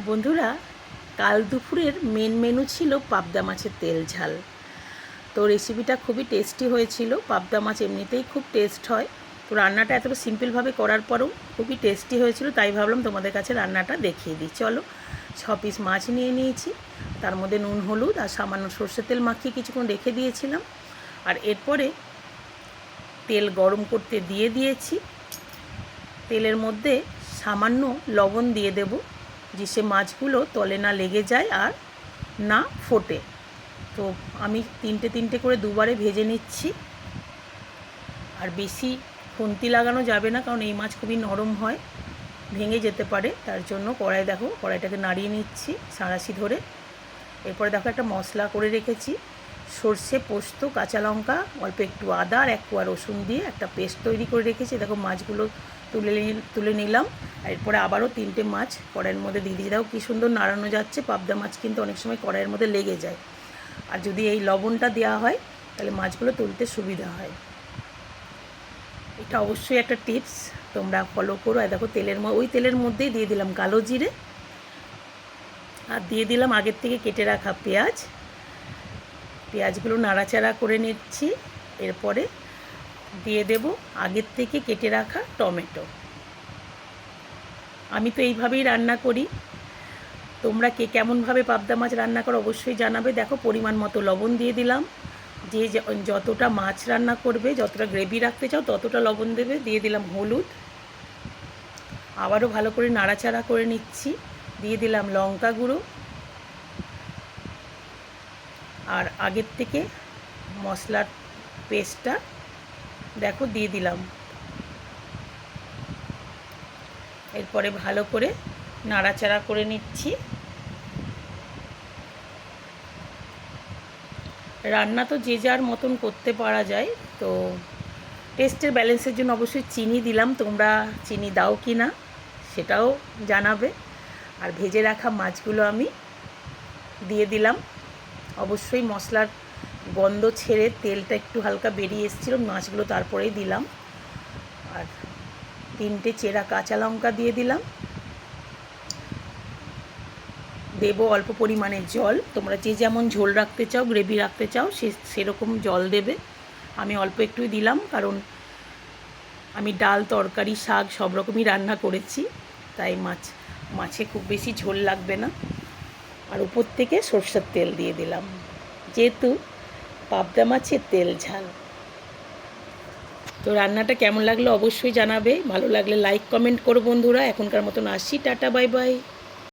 বন্ধুরা, কাল দুপুরের মেন মেনু ছিল পাবদা মাছের তেল ঝাল। তো রেসিপিটা খুবই টেস্টি হয়েছিল। পাবদা মাছ এমনিতেই খুব টেস্ট হয়, তো রান্নাটা এতটা সিম্পলভাবে করার পরেও খুবই টেস্টি হয়েছিল। তাই ভাবলাম তোমাদের কাছে রান্নাটা দেখিয়ে দিই। চলো, 6 পিস মাছ নিয়ে নিয়েছি, তার মধ্যে নুন হলুদ আর সামান্য সর্ষের তেল মাখিয়ে কিছুক্ষণ রেখে দিয়েছিলাম। আর এরপরে তেল গরম করতে দিয়ে দিয়েছি। তেলের মধ্যে সামান্য লবণ দিয়ে দেব, যে সে মাছগুলো তলে না লেগে যায় আর না ফোটে। তো আমি তিনটে তিনটে করে দুবারে ভেজে নিচ্ছি। আর বেশি খুন্তি লাগানো যাবে না, কারণ এই মাছ খুবই নরম হয়, ভেঙে যেতে পারে। তার জন্য কড়াইটাকে নাড়িয়ে নিচ্ছি সাঁড়াশি ধরে। এরপরে দেখো একটা মশলা করে রেখেছি, সর্ষে, পোস্ত, কাঁচা লঙ্কা, অল্প একটু আদা আর 1 কোয়া রসুন দিয়ে একটা পেস্ট তৈরি করে রেখেছি। দেখো মাছগুলো তুলে নিলাম। আর এরপরে আবারও 3টে মাছ কড়াইয়ের মধ্যে দিয়ে দিয়েছি। দেখো কী সুন্দর নাড়ানো যাচ্ছে। পাবদা মাছ কিন্তু অনেক সময় কড়াইয়ের মধ্যে লেগে যায়, আর যদি এই লবণটা দেওয়া হয় তাহলে মাছগুলো তুলতে সুবিধা হয়। এটা অবশ্যই একটা টিপস, তোমরা ফলো করো। আর দেখো ওই তেলের মধ্যেই দিয়ে দিলাম কালো জিরে, আর দিয়ে দিলাম আগের থেকে কেটে রাখা পেঁয়াজগুলো নাড়াচাড়া করে নিচ্ছি। এরপরে দিয়ে দেব আগের থেকে কেটে রাখা টমেটো। আমি তো এইভাবেই রান্না করি, তোমরা কে কেমনভাবে পাবদা মাছ রান্না করো অবশ্যই জানাবে। দেখো পরিমাণ মতো লবণ দিয়ে দিলাম, যে যতটা মাছ রান্না করবে, যতটা গ্রেভি রাখতে চাও ততটা লবণ দেবে। দিয়ে দিলাম হলুদ, আবারও ভালো করে নাড়াচাড়া করে নিচ্ছি। দিয়ে দিলাম লঙ্কা গুঁড়ো, আর আগের থেকে মশলার পেস্টটা দেখো দিয়ে দিলাম। এরপরে ভালো করে নাড়াচাড়া করে নিচ্ছি। রান্না তো যে যার মতন করতে পারা যায়, তো টেস্টের ব্যালেন্সের জন্য অবশ্যই চিনি দিলাম। তোমরা চিনি দাও কি না সেটাও জানাবে। আর ভেজে রাখা মাছগুলো আমি দিয়ে দিলাম। অবশ্যই মশলার গন্ধ ছেড়ে তেলটা একটু হালকা বেরিয়ে এসেছিলো, মাছগুলো তারপরেই দিলাম। আর 3টে চেরা কাঁচা লঙ্কা দিয়ে দিলাম। দেবো অল্প পরিমাণে জল, তোমরা যে যেমন ঝোল রাখতে চাও, গ্রেভি রাখতে চাও সেরকম জল দেবে। আমি অল্প একটুই দিলাম, কারণ আমি ডাল, তরকারি, শাক সব রকমই রান্না করেছি, তাই মাছে খুব বেশি ঝোল লাগবে না। আর উপর থেকে সরষের তেল দিয়ে দিলাম, যেহেতু পাবদা মাছের তেল ঝাল। তো রান্নাটা কেমন লাগলো অবশ্যই জানাবে। ভালো লাগলে লাইক কমেন্ট করো বন্ধুরা। এখনকার মতন আসি, টাটা, বাই বাই।